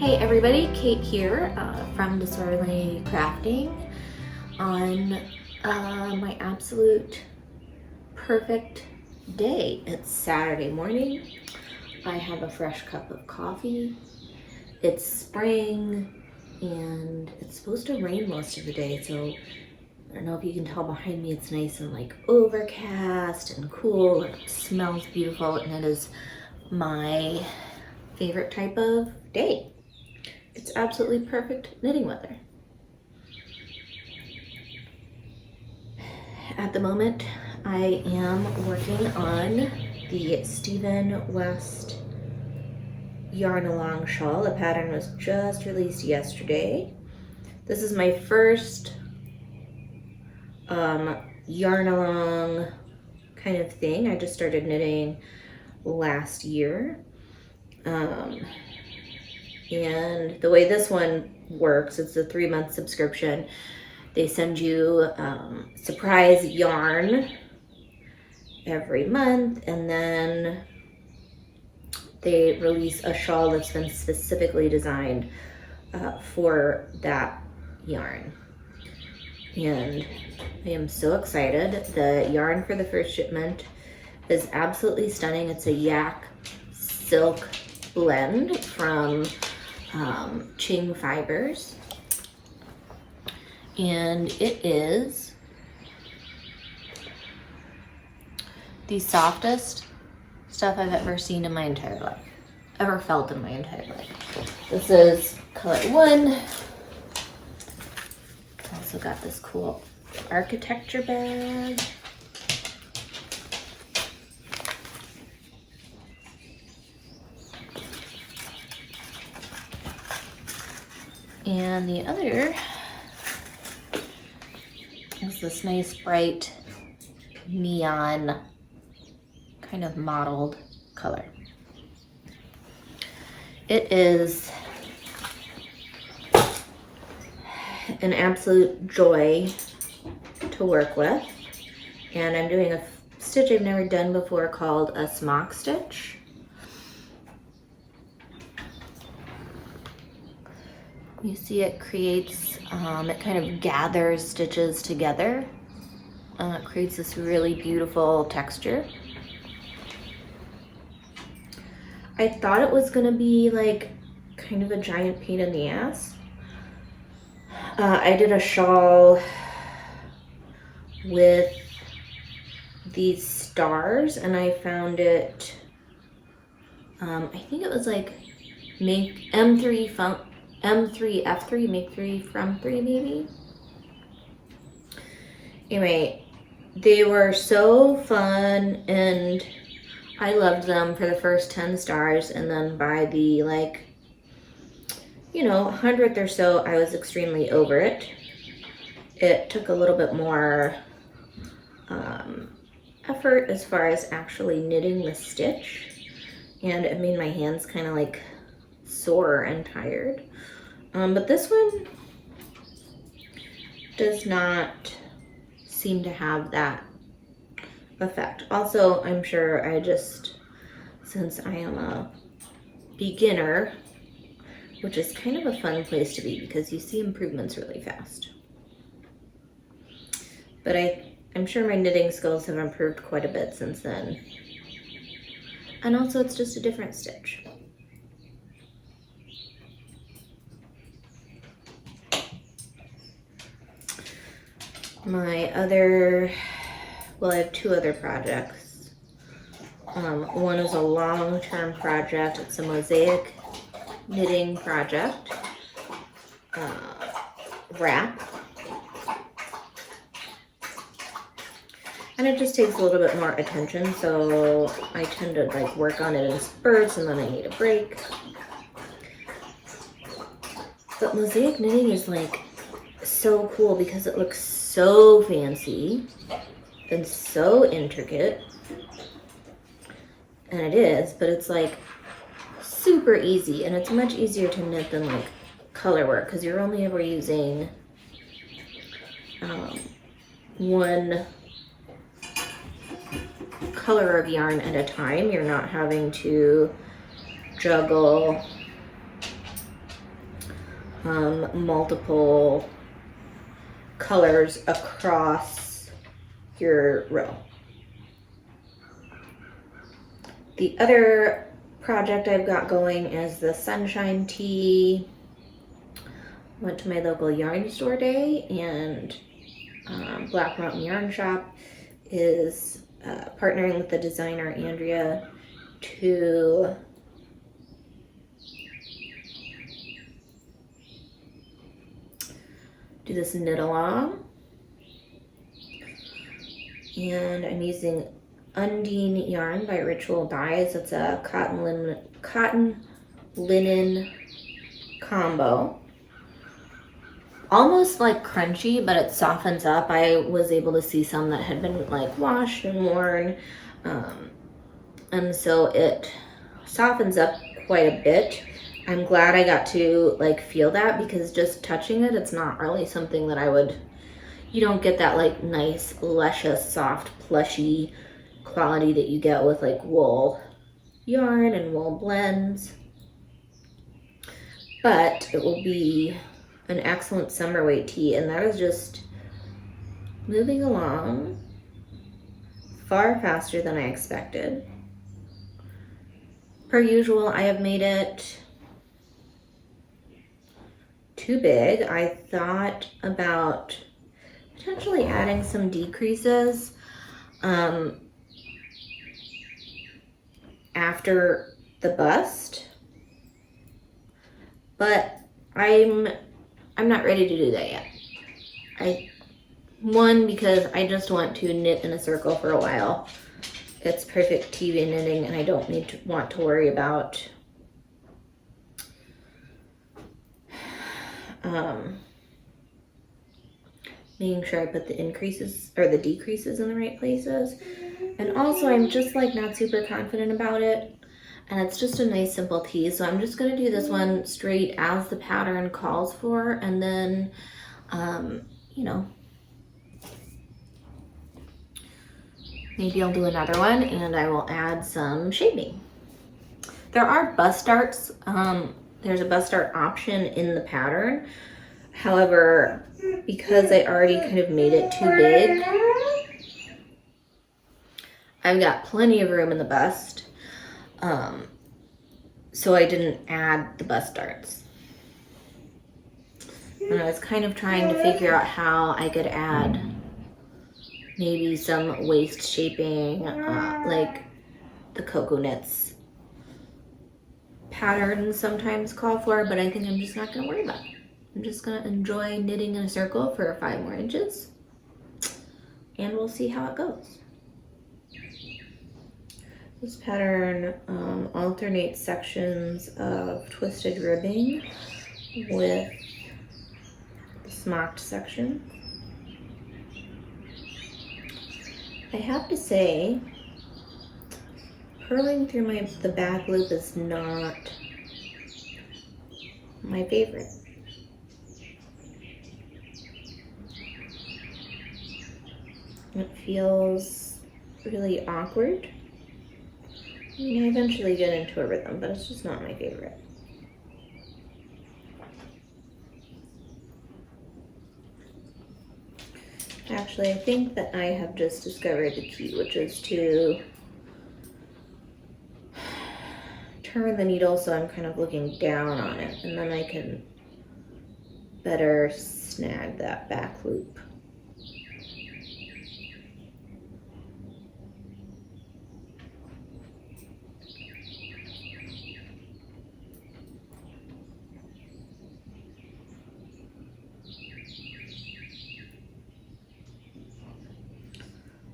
Hey everybody, Kate here from Disorderly Crafting on my absolute perfect day. It's Saturday morning. I have a fresh cup of coffee. It's spring and it's supposed to rain most of the day, so I don't know if you can tell behind me, it's nice and like overcast and cool. It smells beautiful and it is my favorite type of day. It's absolutely perfect knitting weather. At the moment, I am working on the Stephen West Yarn Along Shawl. The pattern was just released yesterday. This is my first yarn along kind of thing. I just started knitting last year. And the way this one works, it's a 3-month subscription. They send you surprise yarn every month, and then they release a shawl that's been specifically designed for that yarn. And I am so excited. The yarn for the first shipment is absolutely stunning. It's a yak silk blend from Ching Fibers, and it is the softest stuff I've ever seen in my entire life, ever felt in my entire life. This is color 1. Also got this cool architecture bag. And the other is this nice bright neon kind of mottled color. It is an absolute joy to work with. And I'm doing a stitch I've never done before called a smock stitch. You see it creates, it kind of gathers stitches together. It creates this really beautiful texture. I thought it was gonna be like kind of a giant pain in the ass. I did a shawl with these stars and I found it, I think it was like make M3 F3, make 3 from 3 maybe. Anyway, they were so fun and I loved them for the first 10 stars, and then by the 100th or so, I was extremely over it. It took a little bit more effort as far as actually knitting the stitch, and it made my hands kind of like sore and tired. But this one does not seem to have that effect. Also, I'm sure since I am a beginner, which is kind of a fun place to be because you see improvements really fast. But I'm sure my knitting skills have improved quite a bit since then. And also it's just a different stitch. I have 2 other projects. One is a long-term project. It's a mosaic knitting project, wrap. And it just takes a little bit more attention, so I tend to work on it in spurts and then I need a break. But mosaic knitting is so cool because it looks so fancy and so intricate, and it is, but it's super easy, and it's much easier to knit than color work because you're only ever using one color of yarn at a time. You're not having to juggle multiple colors across your row. The other project I've got going is the Sunshine Tea. Went to my local yarn store day, and Black Mountain Yarn Shop is partnering with the designer Andrea to do this knit along. And I'm using Undine yarn by Ritual Dyes. It's a cotton linen combo. Almost like crunchy, but it softens up. I was able to see some that had been like washed and worn. And so it softens up quite a bit. I'm glad I got to like feel that, because just touching it, it's not really something that I would, you don't get that like nice, luscious, soft, plushy quality that you get with like wool yarn and wool blends. But it will be an excellent summer weight tea, and that is just moving along far faster than I expected. Per usual, I have made it too big. I thought about potentially adding some decreases after the bust, but I'm not ready to do that yet. One, because I just want to knit in a circle for a while. It's perfect TV knitting, and I don't want to worry about making sure I put the increases or the decreases in the right places. And also, I'm just like not super confident about it, and it's just a nice simple tee, so I'm just going to do this one straight as the pattern calls for, and then you know, maybe I'll do another one and I will add some shaping. There are bust darts. There's a bust dart option in the pattern. However, because I already kind of made it too big, I've got plenty of room in the bust. So I didn't add the bust darts. And I was kind of trying to figure out how I could add maybe some waist shaping, like the Cocoa Knits patterns sometimes call for, but I think I'm just not gonna worry about it. I'm just gonna enjoy knitting in a circle for 5 more inches, and we'll see how it goes. This pattern alternates sections of twisted ribbing with the smocked section. I have to say, purling through the back loop is not my favorite. It feels really awkward. I mean, I eventually get into a rhythm, but it's just not my favorite. Actually, I think that I have just discovered the key, which is to turn the needle so I'm kind of looking down on it, and then I can better snag that back loop.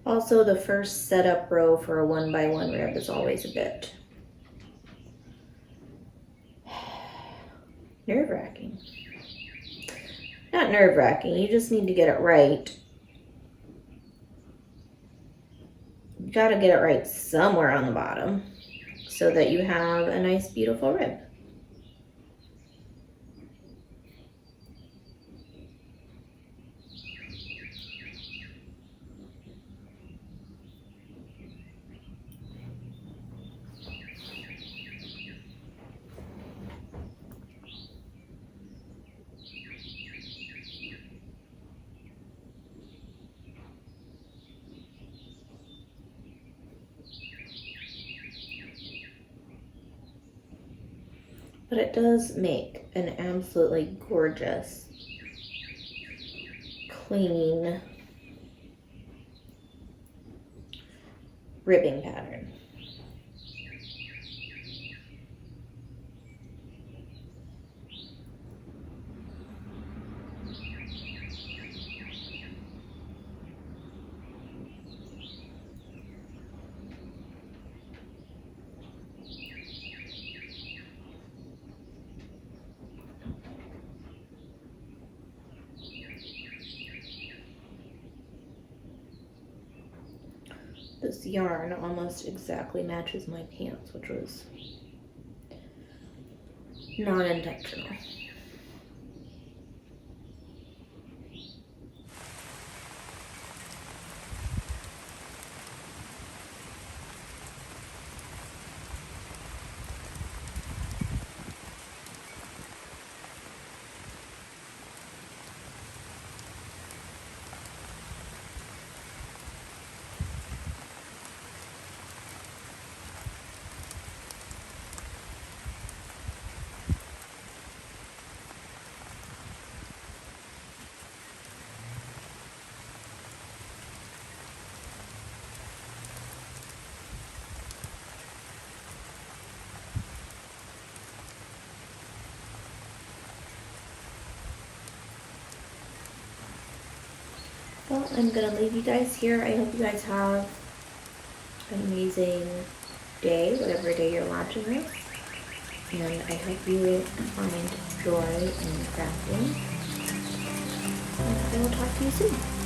Also, the first setup row for a 1x1 rib is always a bit nerve-wracking. Not nerve-wracking, you just need to get it right. You gotta get it right somewhere on the bottom so that you have a nice, beautiful rib. but it does make an absolutely gorgeous, clean ribbing pattern. This yarn almost exactly matches my pants, which was not intentional. Well, I'm gonna leave you guys here. I hope you guys have an amazing day, whatever day you're watching this. And I hope you find joy in crafting. And I will talk to you soon.